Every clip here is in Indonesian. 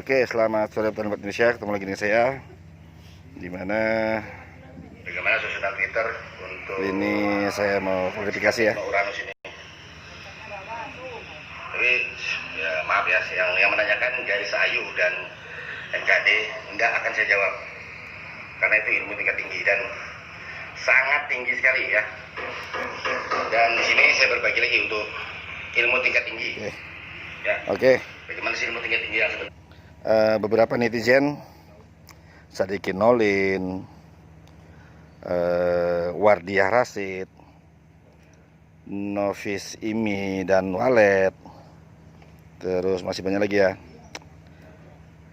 Oke, selamat sore teman Indonesia. Ketemu lagi dengan saya. Dimana bagaimana susunan Twitter untuk ini saya mau verifikasi ya. Uranus ini. Tapi ya maaf ya, yang menanyakan Garis Ayu dan MKD enggak akan saya jawab. Karena itu ilmu tingkat tinggi dan sangat tinggi sekali ya. Dan di sini saya berbagi lagi untuk ilmu tingkat tinggi. Oke. Ya. Oke. Bagaimana sih ilmu tingkat tinggi yang sebenarnya? Beberapa netizen, Sadikin Nolin, Wardiah Rasid, Novis Imi dan Walet, terus masih banyak lagi ya,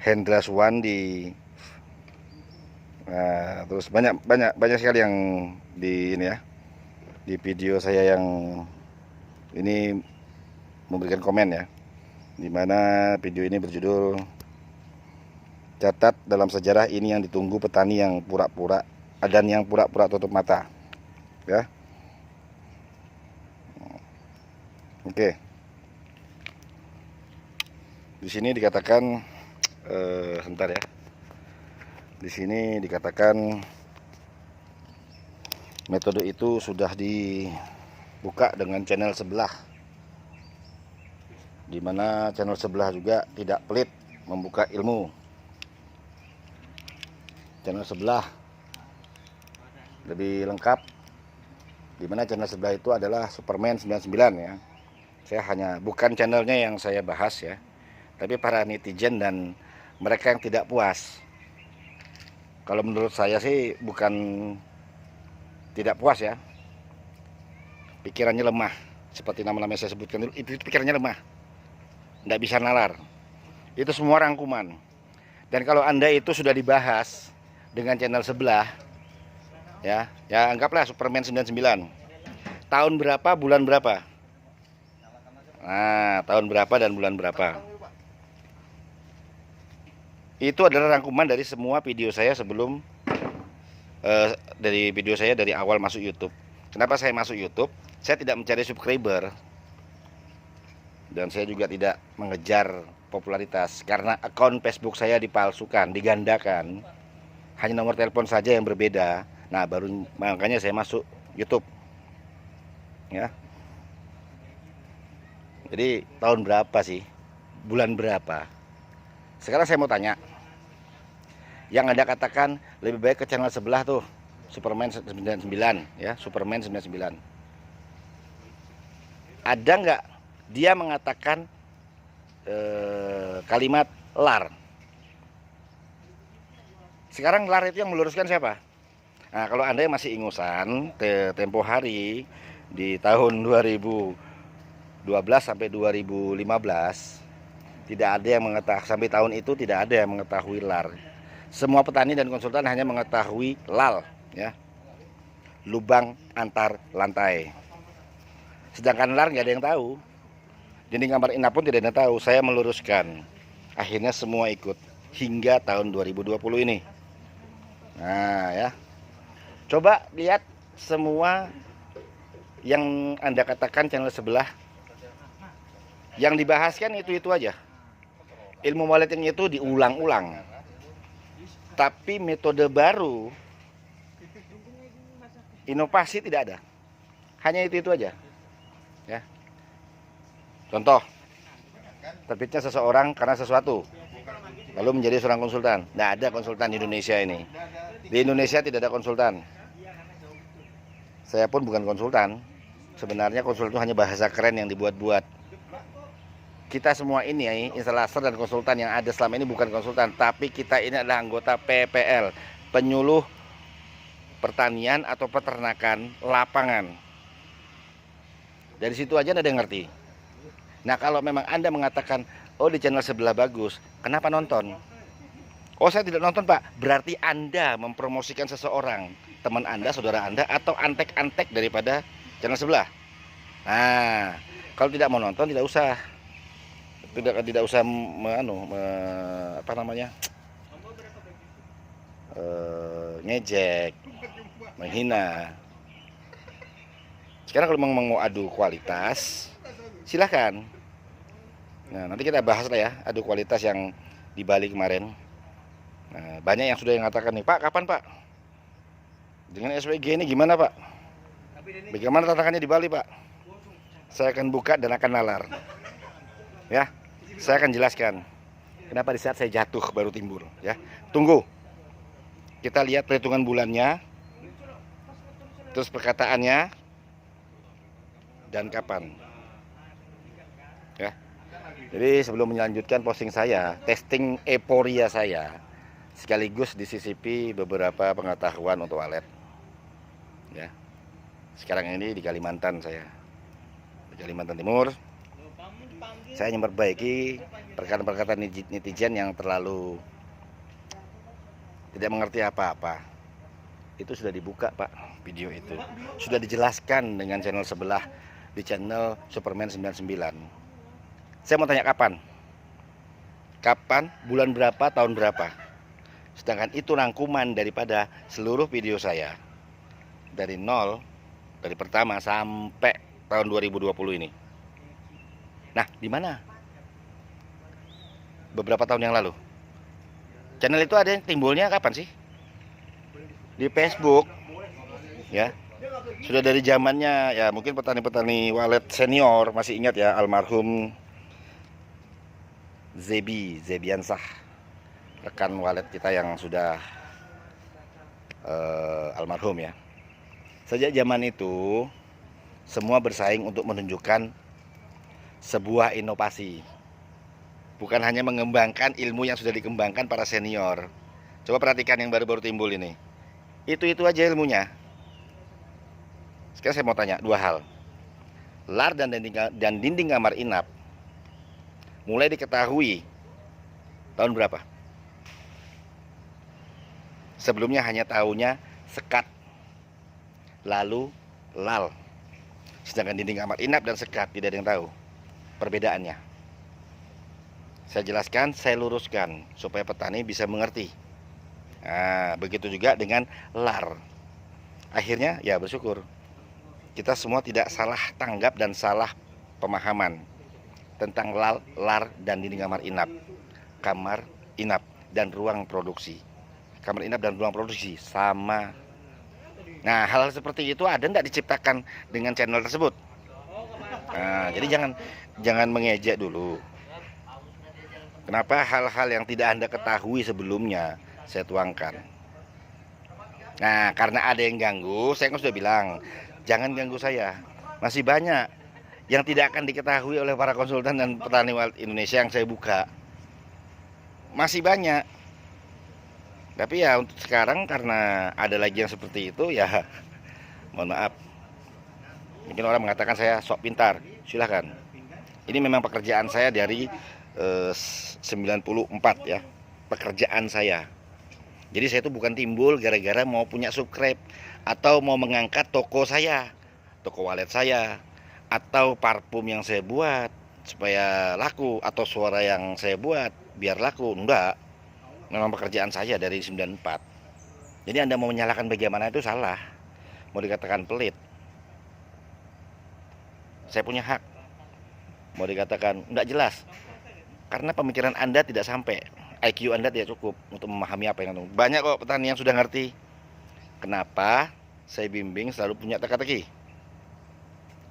Hendra Suwandi, terus banyak sekali yang di ini ya, di video saya yang ini memberikan komen ya, dimana video ini berjudul "Catat dalam sejarah ini yang ditunggu petani yang pura-pura dan yang pura-pura tutup mata." Ya. Oke. Di sini dikatakan sebentar ya. Di sini dikatakan metode itu sudah dibuka dengan channel sebelah, di mana channel sebelah juga tidak pelit membuka ilmu. Channel sebelah lebih lengkap, di mana channel sebelah itu adalah Superman 99 ya. Saya hanya bukan channelnya yang saya bahas ya, tapi para netizen dan mereka yang tidak puas. Kalau menurut saya sih bukan tidak puas ya, pikirannya lemah. Seperti nama-nama yang saya sebutkan itu pikirannya lemah, tidak bisa nalar. Itu semua rangkuman. Dan kalau Anda itu sudah dibahas dengan channel sebelah ya anggaplah Superman 99, tahun berapa, bulan berapa, nah tahun berapa dan bulan berapa, itu adalah rangkuman dari semua video saya sebelum dari video saya dari awal masuk YouTube. Kenapa saya masuk YouTube? Saya tidak mencari subscriber dan saya juga tidak mengejar popularitas, karena akun Facebook saya dipalsukan, digandakan. Hanya nomor telepon saja yang berbeda. Nah, baru makanya saya masuk YouTube. Ya. Jadi tahun berapa sih? Bulan berapa? Sekarang saya mau tanya. Yang Anda katakan lebih baik ke channel sebelah tuh, Superman 99 ya, Superman 99. Ada nggak dia mengatakan kalimat lar? Sekarang lar itu yang meluruskan siapa? Nah, kalau Anda yang masih ingusan, tempo hari di tahun 2012 sampai 2015 tidak ada yang mengetahui, sampai tahun itu tidak ada yang mengetahui lar. Semua petani dan konsultan hanya mengetahui lal ya, lubang antar lantai. Sedangkan lar nggak ada yang tahu. Dinding kamar inap pun tidak ada yang tahu. Saya meluruskan. Akhirnya semua ikut hingga tahun 2020 ini. Nah ya, coba lihat semua yang Anda katakan channel sebelah, yang dibahaskan itu aja. Ilmu walletnya itu diulang-ulang, tapi metode baru, inovasi tidak ada. Hanya itu aja ya. Contoh, terbitnya seseorang karena sesuatu, lalu menjadi seorang konsultan. Tidak ada konsultan di Indonesia ini. Di Indonesia tidak ada konsultan. Saya pun bukan konsultan. Sebenarnya konsultan itu hanya bahasa keren yang dibuat-buat. Kita semua ini instalator dan konsultan yang ada selama ini bukan konsultan, tapi kita ini adalah anggota PPL, penyuluh pertanian atau peternakan lapangan. Dari situ aja Anda ngerti. Nah, kalau memang Anda mengatakan, oh di channel sebelah bagus, kenapa nonton? Oh, saya tidak nonton, Pak. Berarti Anda mempromosikan seseorang, teman Anda, saudara Anda, atau antek-antek daripada channel sebelah. Nah, kalau tidak mau nonton, tidak usah. Tidak usah ngejek, menghina. Sekarang kalau mau adu kualitas, silahkan. Nah, nanti kita bahas lah ya, adu kualitas yang di Bali kemarin. Nah, banyak yang sudah yang mengatakan nih, Pak, kapan Pak? Dengan SWG ini gimana Pak? Bagaimana tantangannya di Bali Pak? Saya akan buka dan akan nalar. Ya, saya akan jelaskan kenapa di saat saya jatuh baru timbul. Ya, tunggu. Kita lihat perhitungan bulannya, terus perkataannya, dan kapan. Ya. Jadi sebelum melanjutkan posting saya, testing euforia saya, sekaligus disisipi beberapa pengetahuan untuk walet. Ya. Sekarang ini di Kalimantan saya, di Kalimantan Timur. Saya ingin memperbaiki perkataan-perkataan netizen yang terlalu tidak mengerti apa-apa. Itu sudah dibuka Pak, video itu sudah dijelaskan dengan channel sebelah, di channel Superman 99. Saya mau tanya kapan? Kapan, bulan berapa, tahun berapa? Sedangkan itu rangkuman daripada seluruh video saya dari nol, dari pertama sampai tahun 2020 ini. Nah, di mana? Beberapa tahun yang lalu. Channel itu ada yang timbulnya kapan sih? Di Facebook. Ya. Sudah dari zamannya ya, mungkin petani-petani walet senior masih ingat ya, almarhum Zebiansah, rekan walet kita yang sudah almarhum ya. Sejak zaman itu semua bersaing untuk menunjukkan sebuah inovasi. Bukan hanya mengembangkan ilmu yang sudah dikembangkan para senior. Coba perhatikan yang baru-baru timbul ini. Itu aja ilmunya. Sekarang saya mau tanya dua hal. LAR dan dinding kamar inap mulai diketahui tahun berapa? Sebelumnya hanya tahunya sekat, lalu lal. Sedangkan dinding kamar inap dan sekat tidak ada yang tahu perbedaannya. Saya jelaskan, saya luruskan supaya petani bisa mengerti. Nah, begitu juga dengan LAR. Akhirnya ya bersyukur kita semua tidak salah tanggap dan salah pemahaman tentang LAR dan dinding kamar inap dan ruang produksi. Kamar inap dan ruang produksi sama. Nah, hal seperti itu ada enggak diciptakan dengan channel tersebut? Nah, jadi jangan mengejek dulu. Kenapa hal-hal yang tidak Anda ketahui sebelumnya saya tuangkan? Nah, karena ada yang ganggu, saya kan sudah bilang, jangan ganggu saya. Masih banyak yang tidak akan diketahui oleh para konsultan dan petani walet Indonesia yang saya buka. Masih banyak. Tapi ya untuk sekarang karena ada lagi yang seperti itu ya mohon maaf. Mungkin orang mengatakan saya sok pintar, silahkan. Ini memang pekerjaan saya dari 94 ya, pekerjaan saya. Jadi saya itu bukan timbul gara-gara mau punya subscribe atau mau mengangkat toko saya, toko walet saya, atau parfum yang saya buat supaya laku, atau suara yang saya buat biar laku. Enggak, memang pekerjaan saya dari 94. Jadi Anda mau menyalahkan bagaimana itu salah. Mau dikatakan pelit, saya punya hak. Mau dikatakan enggak jelas, karena pemikiran Anda tidak sampai, IQ Anda tidak cukup untuk memahami apa yang banyak kok petani yang sudah ngerti. Kenapa saya bimbing selalu punya teka-teki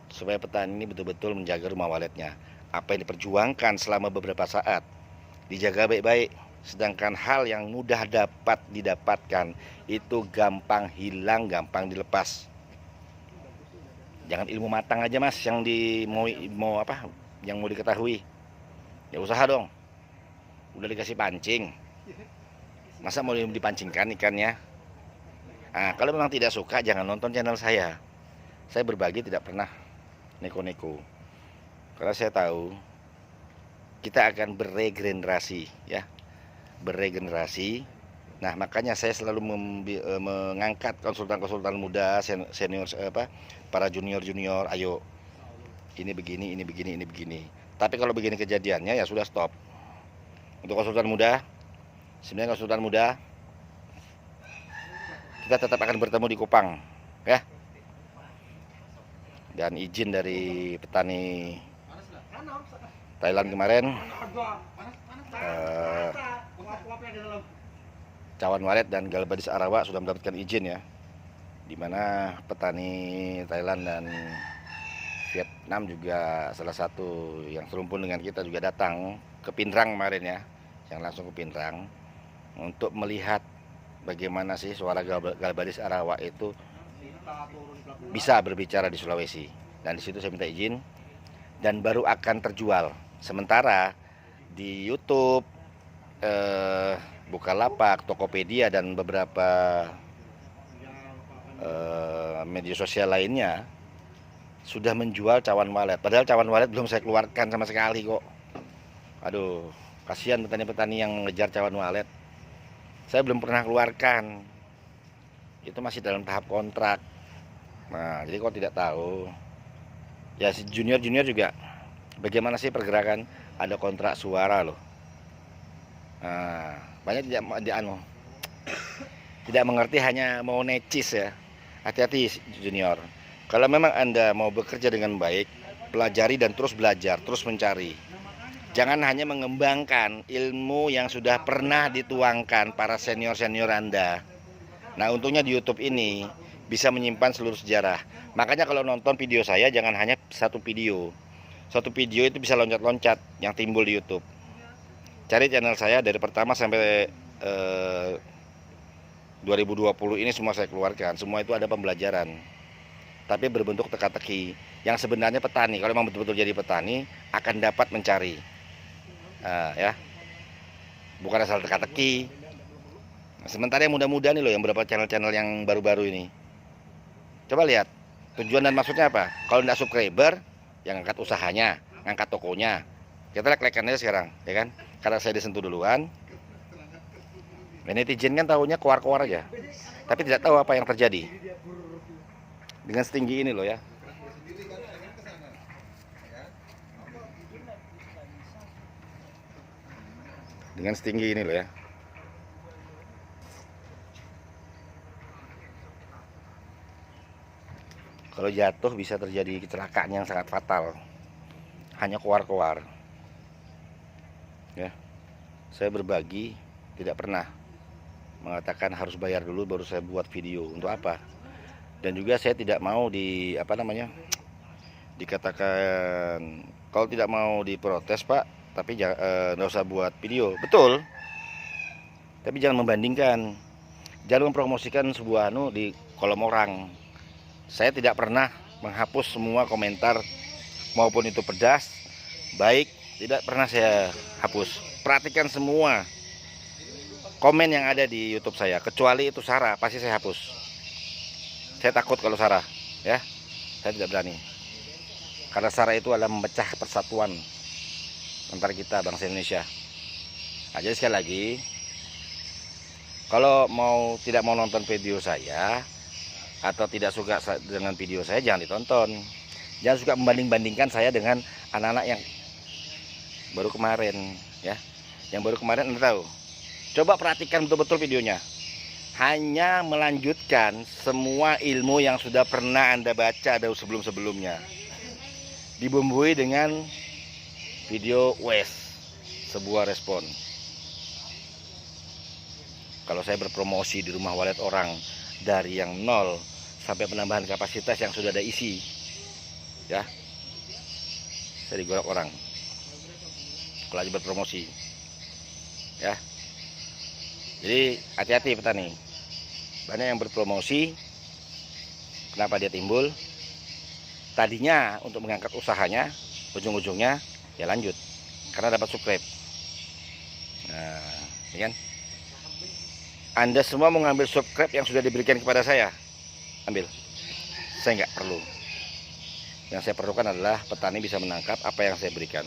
supaya petani ini betul-betul menjaga rumah waletnya. Apa yang diperjuangkan selama beberapa saat dijaga baik-baik. Sedangkan hal yang mudah dapat didapatkan itu gampang hilang, gampang dilepas. Jangan ilmu matang aja mas yang mau apa? Yang mau diketahui. Ya usaha dong. Udah dikasih pancing, masa mau dipancingkan ikannya? Nah, kalau memang tidak suka jangan nonton channel saya. Saya berbagi tidak pernah neko-neko. Karena saya tahu kita akan beregenerasi ya. Beregenerasi. Nah, makanya saya selalu mengangkat konsultan-konsultan muda, senior para junior-junior, ayo ini begini, ini begini, ini begini. Tapi kalau begini kejadiannya ya sudah stop. Untuk konsultan muda, sebenarnya konsultan muda kita tetap akan bertemu di Kupang ya. Dan izin dari petani Thailand kemarin, eh, Cawan Walet dan Galbadis Sarawak sudah mendapatkan izin ya, di mana petani Thailand dan Vietnam juga salah satu yang serumpun dengan kita juga datang ke Pinrang kemarin ya, yang langsung ke Pinrang untuk melihat bagaimana sih suara Galbadis Sarawak itu bisa berbicara di Sulawesi. Dan di situ saya minta izin dan baru akan terjual. Sementara di YouTube, Bukalapak, Tokopedia dan beberapa media sosial lainnya sudah menjual cawan walet. Padahal cawan walet belum saya keluarkan sama sekali kok. Aduh, kasihan petani-petani yang mengejar cawan walet. Saya belum pernah keluarkan. Itu masih dalam tahap kontrak. Nah, jadi kok tidak tahu. Ya si junior-junior juga bagaimana sih pergerakan, ada kontrak suara loh. Nah, banyak tidak mengerti, hanya mau necis ya. Hati-hati junior. Kalau memang Anda mau bekerja dengan baik, pelajari dan terus belajar, terus mencari. Jangan hanya mengembangkan ilmu yang sudah pernah dituangkan para senior-senior Anda. Nah, untungnya di YouTube ini bisa menyimpan seluruh sejarah. Makanya kalau nonton video saya jangan hanya satu video. Satu video itu bisa loncat-loncat yang timbul di YouTube. Cari channel saya dari pertama sampai 2020 ini semua saya keluarkan. Semua itu ada pembelajaran. Tapi berbentuk teka-teki. Yang sebenarnya petani, kalau memang betul-betul jadi petani, akan dapat mencari. Ya, bukan asal teka-teki. Nah, sementara yang muda-muda nih loh, yang beberapa channel-channel yang baru-baru ini. Coba lihat, tujuan dan maksudnya apa? Kalau tidak subscriber, yang angkat usahanya, angkat tokonya. Kita like-like aja sekarang, ya kan? Karena saya disentuh duluan. Netizen kan tahunya keluar-keluar aja, tapi tidak tahu apa yang terjadi. Dengan setinggi ini loh ya. Dengan setinggi ini loh ya. Kalau jatuh bisa terjadi kecelakaan yang sangat fatal. Hanya keluar-keluar. Ya. Saya berbagi, tidak pernah mengatakan harus bayar dulu baru saya buat video. Untuk apa? Dan juga saya tidak mau dikatakan kalau tidak mau diprotes Pak, tapi nggak usah buat video. Betul, tapi jangan membandingkan, jangan mempromosikan sebuah di kolom orang. Saya tidak pernah menghapus semua komentar, maupun itu pedas baik, tidak pernah saya hapus. Perhatikan semua komen yang ada di YouTube saya, kecuali itu sara, pasti saya hapus. Saya takut kalau sara, ya, saya tidak berani. Karena sara itu adalah memecah persatuan antara kita bangsa Indonesia. Nah, jadi sekali lagi, kalau tidak mau nonton video saya atau tidak suka dengan video saya, jangan ditonton. Jangan suka membanding-bandingkan saya dengan anak-anak yang baru kemarin, ya. Yang baru kemarin Anda tahu. Coba perhatikan betul-betul videonya. Hanya melanjutkan semua ilmu yang sudah pernah Anda baca dari sebelum-sebelumnya. Dibumbui dengan video sebuah respon. Kalau saya berpromosi di rumah walet orang dari yang 0 sampai penambahan kapasitas yang sudah ada isi, ya, saya digorok orang kalau aja berpromosi, ya. Jadi hati-hati petani, banyak yang berpromosi. Kenapa dia timbul? Tadinya untuk mengangkat usahanya, ujung-ujungnya ya lanjut karena dapat subscribe. Nah, ini kan, Anda semua mau ngambil subscribe yang sudah diberikan kepada saya, ambil. Saya nggak perlu. Yang saya perlukan adalah petani bisa menangkap apa yang saya berikan.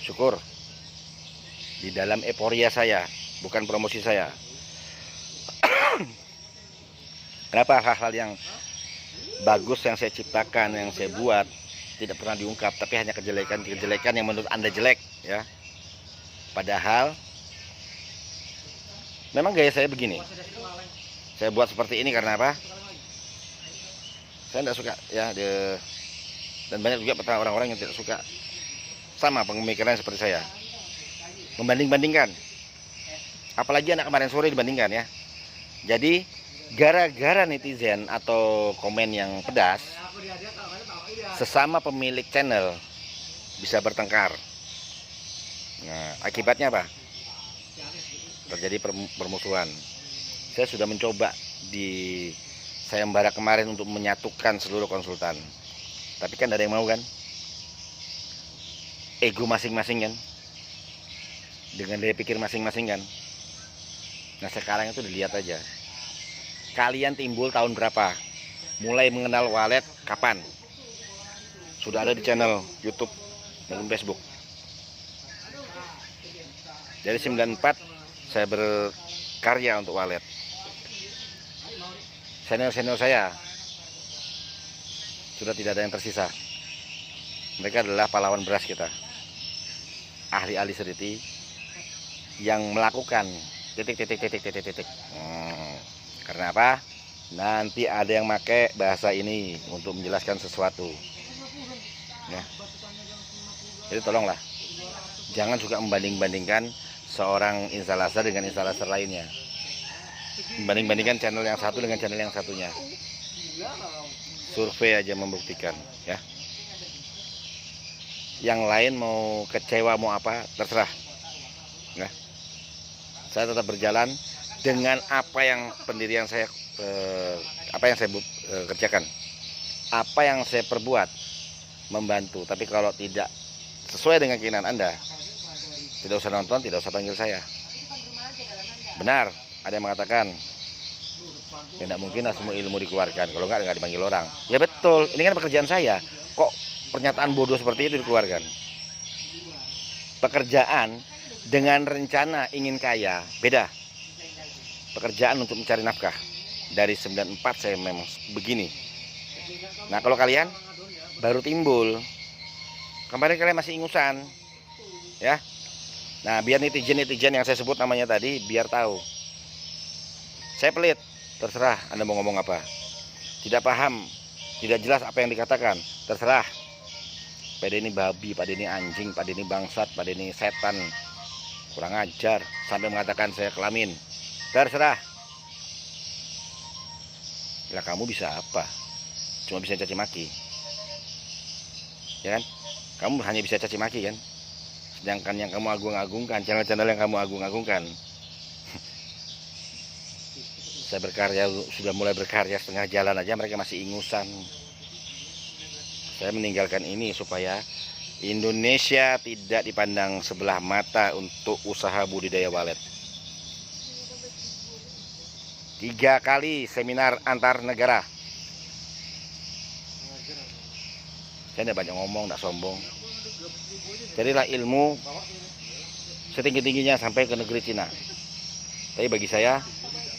Syukur di dalam euforia saya, bukan promosi saya. Kenapa hal-hal yang bagus yang saya ciptakan, yang saya buat tidak pernah diungkap, tapi hanya kejelekan yang menurut Anda jelek, ya. Padahal memang gaya saya begini. Saya buat seperti ini karena apa? Saya tidak suka, ya, dan banyak juga orang-orang yang tidak suka sama pemikiran seperti saya. membanding-bandingkan. Apalagi anak kemarin sore dibandingkan ya. Jadi gara-gara netizen atau komen yang pedas, sesama pemilik channel bisa bertengkar. Nah, akibatnya apa? Terjadi permusuhan. Saya sudah mencoba di sayembara kemarin untuk menyatukan seluruh konsultan. Tapi kan ada yang mau kan? Ego masing-masing kan? Dengan daya pikir masing-masing kan? Nah sekarang itu dilihat aja. Kalian timbul tahun berapa? Mulai mengenal walet kapan? Sudah ada di channel YouTube maupun Facebook. Dari 94 saya berkarya untuk walet. Senior-senior saya sudah tidak ada yang tersisa. Mereka adalah pahlawan beras kita. Ahli-ahli seriti yang melakukan titik. Karena apa? Nanti ada yang pakai bahasa ini untuk menjelaskan sesuatu. Ya. Jadi tolonglah, jangan juga membanding-bandingkan seorang instalaser dengan instalaser lainnya. Membanding-bandingkan channel yang satu dengan channel yang satunya. Survei aja membuktikan, ya. Yang lain mau kecewa mau apa terserah. Ya. Saya tetap berjalan dengan apa yang pendirian saya kerjakan, apa yang saya perbuat, membantu. Tapi kalau tidak sesuai dengan keinginan Anda, tidak usah nonton, tidak usah panggil saya. Benar, ada yang mengatakan tidak mungkin semua ilmu dikeluarkan, kalau nggak dipanggil orang. Ya betul, ini kan pekerjaan saya. Kok pernyataan bodoh seperti itu dikeluarkan? Pekerjaan dengan rencana ingin kaya beda. Pekerjaan untuk mencari nafkah. Dari 94 saya memang begini. Nah kalau kalian baru timbul, kemarin kalian masih ingusan, ya. Nah biar netizen yang saya sebut namanya tadi biar tahu. Saya pelit, terserah Anda mau ngomong apa. Tidak paham, tidak jelas apa yang dikatakan, terserah. Pak ini babi, Pak ini anjing, Pak ini bangsat, Pak ini setan, kurang ajar, sampai mengatakan saya kelamin. Terserah. Lah kamu bisa apa? Cuma bisa caci maki. Ya kan? Kamu hanya bisa caci maki kan? Sedangkan yang kamu agung-agungkan, channel-channel yang kamu agung-agungkan. Saya berkarya, sudah mulai berkarya setengah jalan aja mereka masih ingusan. Saya meninggalkan ini supaya Indonesia tidak dipandang sebelah mata untuk usaha budidaya walet. 3 kali seminar antar negara. Saya tidak banyak ngomong, tidak sombong. Carilah ilmu setinggi-tingginya sampai ke negeri Cina. Tapi bagi saya,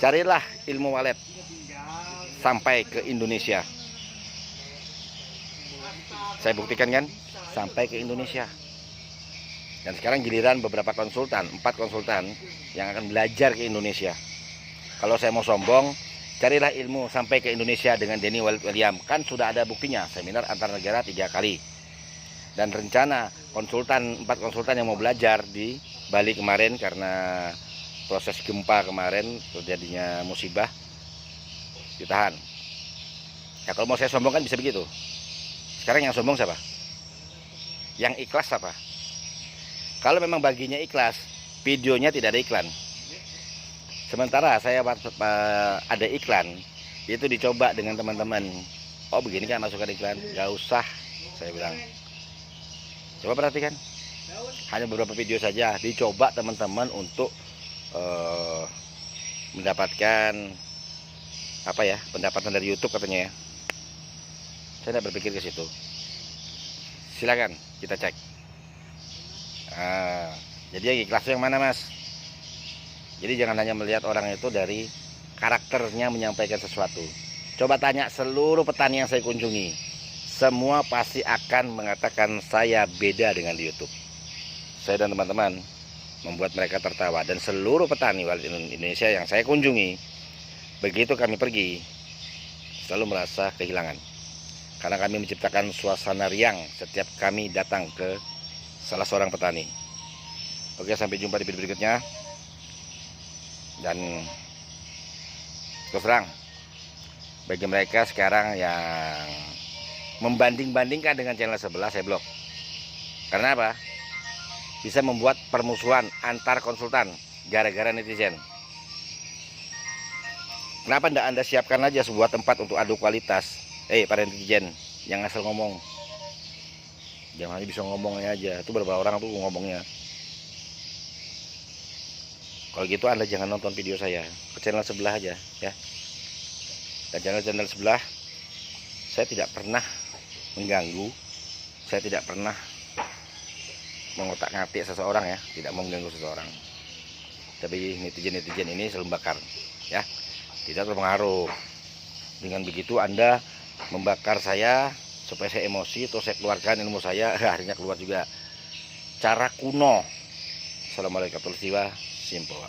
carilah ilmu walet sampai ke Indonesia. Saya buktikan kan, sampai ke Indonesia. Dan sekarang giliran beberapa konsultan, 4 konsultan yang akan belajar ke Indonesia. Kalau saya mau sombong, carilah ilmu sampai ke Indonesia dengan Denny Walid William. Kan sudah ada buktinya, seminar antar negara 3 kali. Dan rencana 4 konsultan yang mau belajar di Bali kemarin karena proses gempa kemarin terjadinya musibah ditahan. Ya kalau mau saya sombong kan bisa begitu. Sekarang yang sombong siapa? Yang ikhlas siapa? Kalau memang baginya ikhlas, videonya tidak ada iklan. Sementara saya ada iklan, itu dicoba dengan teman-teman. Oh begini kan masukkan iklan, gak usah, saya bilang. Coba perhatikan, hanya beberapa video saja dicoba teman-teman untuk mendapatkan apa ya, pendapatan dari YouTube katanya ya. Saya tidak berpikir ke situ. Silakan kita cek. Jadi yang ikhlas yang mana mas? Jadi jangan hanya melihat orang itu dari karakternya menyampaikan sesuatu. Coba tanya seluruh petani yang saya kunjungi, semua pasti akan mengatakan saya beda dengan di YouTube. Saya dan teman-teman membuat mereka tertawa. Dan seluruh petani walet Indonesia yang saya kunjungi, begitu kami pergi, selalu merasa kehilangan. Karena kami menciptakan suasana riang setiap kami datang ke salah seorang petani. Oke, sampai jumpa di video berikutnya. Dan terus terang, bagi mereka sekarang yang membanding-bandingkan dengan channel sebelah, saya blok. Karena apa? Bisa membuat permusuhan antar konsultan gara-gara netizen. Kenapa tidak Anda siapkan aja sebuah tempat untuk adu kualitas? Para netizen yang asal ngomong, jangan hanya bisa ngomongnya aja. Itu berapa orang tuh ngomongnya. Kalau gitu Anda jangan nonton video saya, ke channel sebelah aja ya. Dan channel sebelah saya tidak pernah mengganggu, saya tidak pernah mengotak-ngatik seseorang ya, tidak mau mengganggu seseorang. Tapi netizen ini selalu bakar ya, tidak terpengaruh. Dengan begitu Anda membakar saya supaya saya emosi, atau saya keluarkan ilmu saya, akhirnya keluar juga cara kuno. Assalamualaikum warahmatullahi wabarakatuh. Simple.